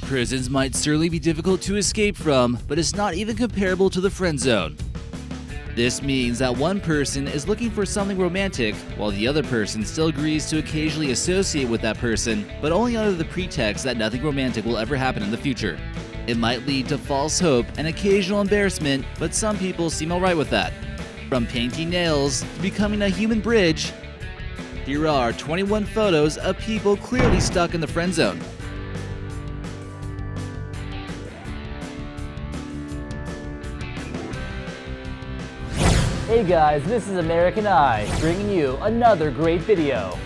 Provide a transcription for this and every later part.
Prisons might certainly be difficult to escape from, but it's not even comparable to the friend zone. This means that one person is looking for something romantic, while the other person still agrees to occasionally associate with that person, but only under the pretext that nothing romantic will ever happen in the future. It might lead to false hope and occasional embarrassment, but some people seem alright with that. From painting nails to becoming a human bridge, here are 21 photos of people clearly stuck in the friend zone. Hey guys, this is American Eye, bringing you another great video.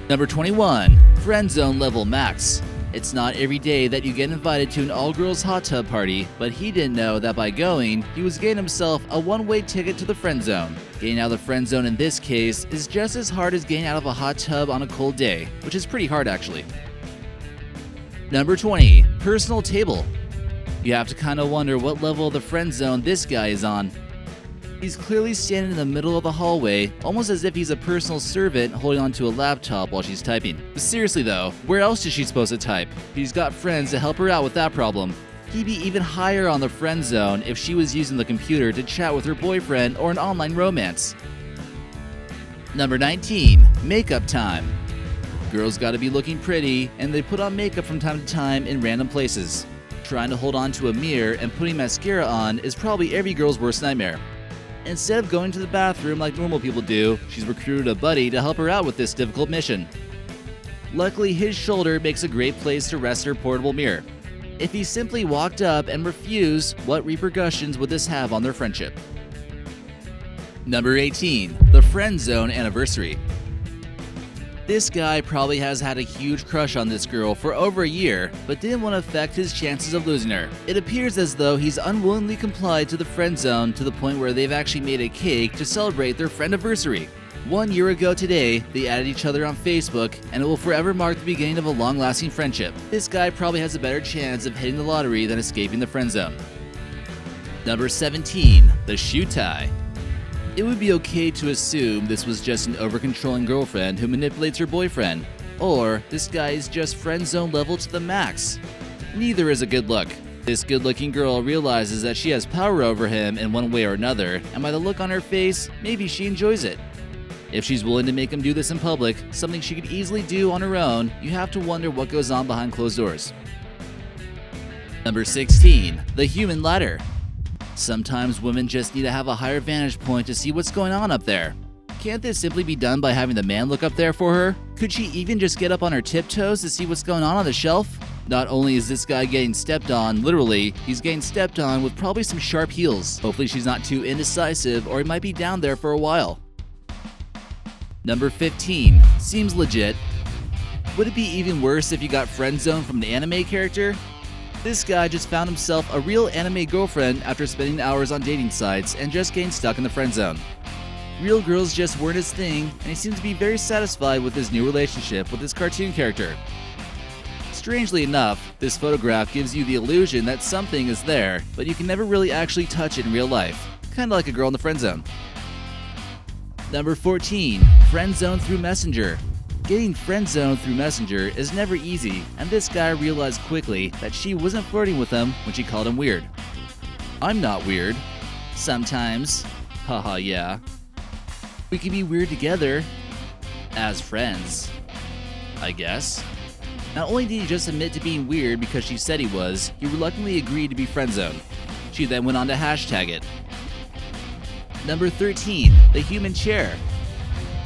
Number 21. Friend Zone Level Max. It's not every day that you get invited to an all-girls hot tub party, but he didn't know that by going, he was getting himself a one-way ticket to the friend zone. Getting out of the friend zone in this case is just as hard as getting out of a hot tub on a cold day, which is pretty hard actually. Number 20. Personal Table. You have to kinda wonder what level of the friend zone this guy is on. He's clearly standing in the middle of the hallway, almost as if he's a personal servant holding onto a laptop while she's typing. But seriously though, where else is she supposed to type? He's got friends to help her out with that problem. He'd be even higher on the friend zone if she was using the computer to chat with her boyfriend or an online romance. Number 19. Makeup time. Girls gotta be looking pretty, and they put on makeup from time to time in random places. Trying to hold on to a mirror and putting mascara on is probably every girl's worst nightmare. Instead of going to the bathroom like normal people do, she's recruited a buddy to help her out with this difficult mission. Luckily, his shoulder makes a great place to rest her portable mirror. If he simply walked up and refused, what repercussions would this have on their friendship? Number 18. The Friendzone Anniversary. This guy probably has had a huge crush on this girl for over a year, but didn't want to affect his chances of losing her. It appears as though he's unwillingly complied to the friend zone to the point where they've actually made a cake to celebrate their friendiversary. 1 year ago today, they added each other on Facebook, and it will forever mark the beginning of a long-lasting friendship. This guy probably has a better chance of hitting the lottery than escaping the friend zone. Number 17. The Shoe Tie. It would be okay to assume this was just an over-controlling girlfriend who manipulates her boyfriend, or this guy is just friend zone level to the max. Neither is a good look. This good-looking girl realizes that she has power over him in one way or another, and by the look on her face, maybe she enjoys it. If she's willing to make him do this in public, something she could easily do on her own, you have to wonder what goes on behind closed doors. Number 16. The Human Ladder. Sometimes women just need to have a higher vantage point to see what's going on up there. Can't this simply be done by having the man look up there for her? Could she even just get up on her tiptoes to see what's going on the shelf? Not only is this guy getting stepped on, literally, he's getting stepped on with probably some sharp heels. Hopefully she's not too indecisive, or he might be down there for a while. Number 15. Seems legit. Would it be even worse if you got friend zoned from an anime character? This guy just found himself a real anime girlfriend after spending hours on dating sites and just getting stuck in the friend zone. Real girls just weren't his thing, and he seems to be very satisfied with his new relationship with his cartoon character. Strangely enough, this photograph gives you the illusion that something is there, but you can never really actually touch it in real life. Kinda like a girl in the friend zone. Number 14. Friend zone through Messenger. Getting friend-zoned through Messenger is never easy, and this guy realized quickly that she wasn't flirting with him when she called him weird. I'm not weird. Sometimes. Haha, yeah. We can be weird together. As friends. I guess. Not only did he just admit to being weird because she said he was, he reluctantly agreed to be friend-zoned. She then went on to hashtag it. Number 13. The Human Chair.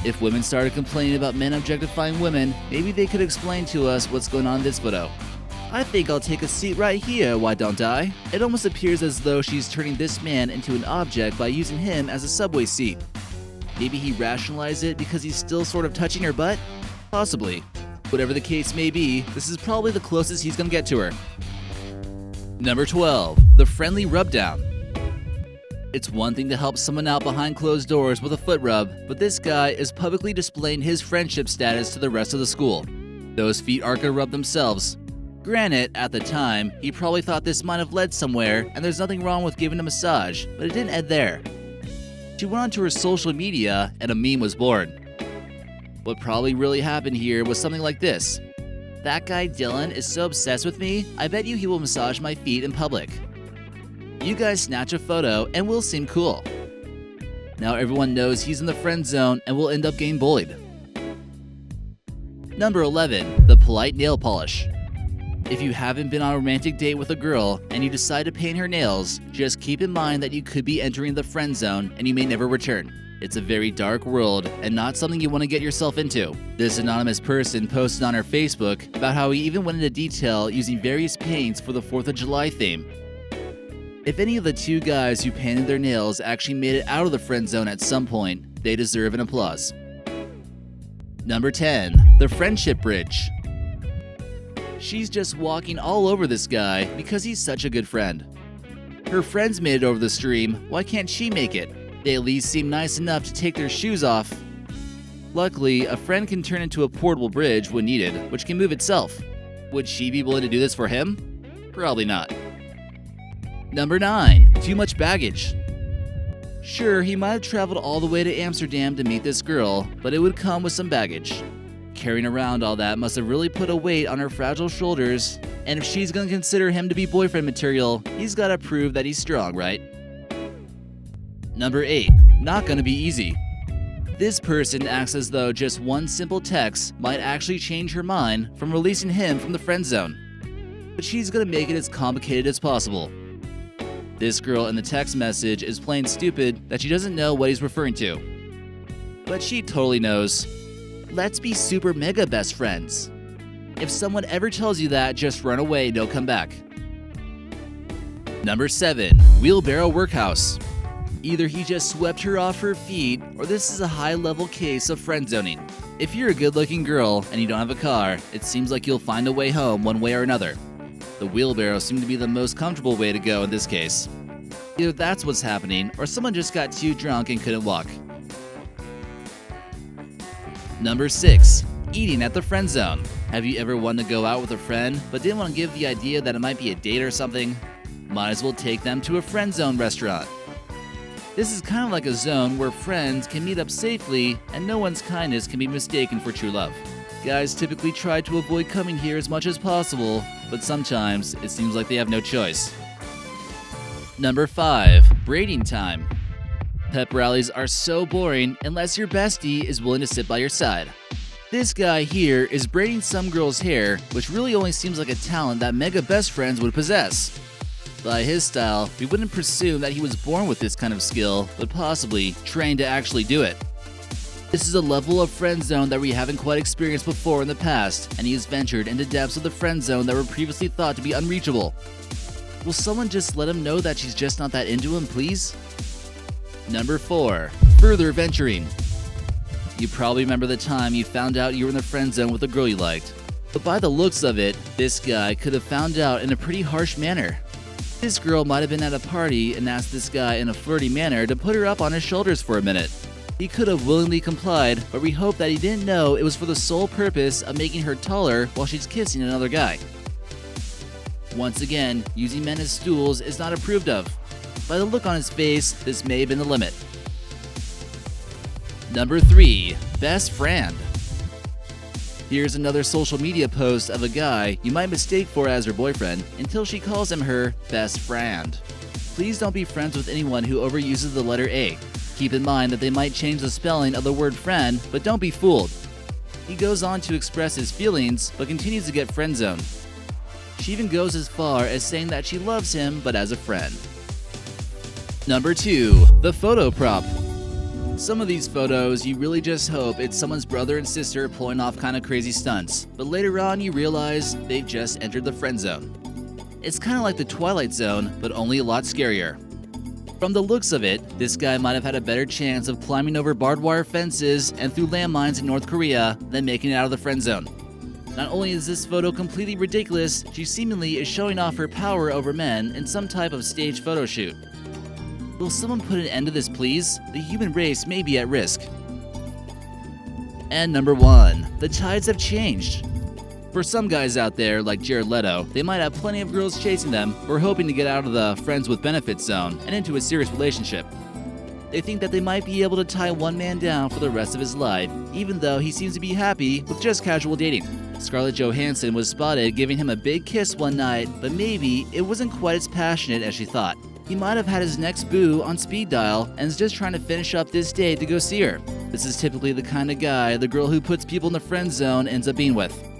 If women started complaining about men objectifying women, maybe they could explain to us what's going on in this photo. I think I'll take a seat right here, why don't I? It almost appears as though she's turning this man into an object by using him as a subway seat. Maybe he rationalized it because he's still sort of touching her butt? Possibly. Whatever the case may be, this is probably the closest he's gonna get to her. Number 12. The Friendly Rubdown. It's one thing to help someone out behind closed doors with a foot rub, but this guy is publicly displaying his friendship status to the rest of the school. Those feet aren't gonna rub themselves. Granted, at the time, he probably thought this might have led somewhere, and there's nothing wrong with giving a massage, but it didn't end there. She went onto her social media, and a meme was born. What probably really happened here was something like this. That guy Dylan is so obsessed with me, I bet you he will massage my feet in public. You guys snatch a photo and will seem cool. Now everyone knows he's in the friend zone and will end up getting bullied. Number 11. The polite nail polish. If you haven't been on a romantic date with a girl and you decide to paint her nails, just keep in mind that you could be entering the friend zone and you may never return. It's a very dark world and not something you want to get yourself into. This anonymous person posted on her Facebook about how he even went into detail using various paints for the 4th of July theme. If any of the two guys who painted their nails actually made it out of the friend zone at some point, they deserve an applause. Number 10. The friendship bridge. She's just walking all over this guy because he's such a good friend. Her friends made it over the stream, why can't she make it? They at least seem nice enough to take their shoes off. Luckily, a friend can turn into a portable bridge when needed, which can move itself. Would she be willing to do this for him? Probably not. Number 9. Too much baggage. Sure, he might have traveled all the way to Amsterdam to meet this girl, but it would come with some baggage. Carrying around all that must have really put a weight on her fragile shoulders, and if she's gonna consider him to be boyfriend material, he's gotta prove that he's strong, right? Number 8. Not gonna be easy. This person acts as though just one simple text might actually change her mind from releasing him from the friend zone. But she's gonna make it as complicated as possible. This girl in the text message is plain stupid that she doesn't know what he's referring to. But she totally knows. Let's be super mega best friends. If someone ever tells you that, just run away, don't come back. Number 7. Wheelbarrow workhouse. Either he just swept her off her feet, or this is a high-level case of friend zoning. If you're a good-looking girl and you don't have a car, it seems like you'll find a way home one way or another. The wheelbarrow seemed to be the most comfortable way to go in this case. Either that's what's happening, or someone just got too drunk and couldn't walk. Number 6. Eating at the friend zone. Have you ever wanted to go out with a friend, but didn't want to give the idea that it might be a date or something? Might as well take them to a friend zone restaurant. This is kind of like a zone where friends can meet up safely and no one's kindness can be mistaken for true love. Guys typically try to avoid coming here as much as possible, but sometimes it seems like they have no choice. Number 5. Braiding time. Pep rallies are so boring unless your bestie is willing to sit by your side. This guy here is braiding some girl's hair, which really only seems like a talent that mega best friends would possess. By his style, we wouldn't presume that he was born with this kind of skill, but possibly trained to actually do it. This is a level of friend zone that we haven't quite experienced before in the past, and he has ventured into depths of the friend zone that were previously thought to be unreachable. Will someone just let him know that she's just not that into him, please? Number 4. Further venturing. You probably remember the time you found out you were in the friend zone with a girl you liked. But by the looks of it, this guy could have found out in a pretty harsh manner. This girl might have been at a party and asked this guy in a flirty manner to put her up on his shoulders for a minute. He could have willingly complied, but we hope that he didn't know it was for the sole purpose of making her taller while she's kissing another guy. Once again, using men as stools is not approved of. By the look on his face, this may have been the limit. Number 3. Best friend. Here's another social media post of a guy you might mistake for as her boyfriend until she calls him her best friend. Please don't be friends with anyone who overuses the letter A. Keep in mind that they might change the spelling of the word friend, but don't be fooled. He goes on to express his feelings, but continues to get friend-zoned. She even goes as far as saying that she loves him, but as a friend. Number 2. The photo prop. Some of these photos, you really just hope it's someone's brother and sister pulling off kind of crazy stunts, but later on you realize they've just entered the friend zone. It's kind of like the Twilight Zone, but only a lot scarier. From the looks of it, this guy might have had a better chance of climbing over barbed wire fences and through landmines in North Korea than making it out of the friend zone. Not only is this photo completely ridiculous, she seemingly is showing off her power over men in some type of staged photo shoot. Will someone put an end to this, please? The human race may be at risk. And number 1. The tides have changed. For some guys out there, like Jared Leto, they might have plenty of girls chasing them or hoping to get out of the friends with benefits zone and into a serious relationship. They think that they might be able to tie one man down for the rest of his life, even though he seems to be happy with just casual dating. Scarlett Johansson was spotted giving him a big kiss one night, but maybe it wasn't quite as passionate as she thought. He might have had his next boo on speed dial and is just trying to finish up this date to go see her. This is typically the kind of guy the girl who puts people in the friend zone ends up being with.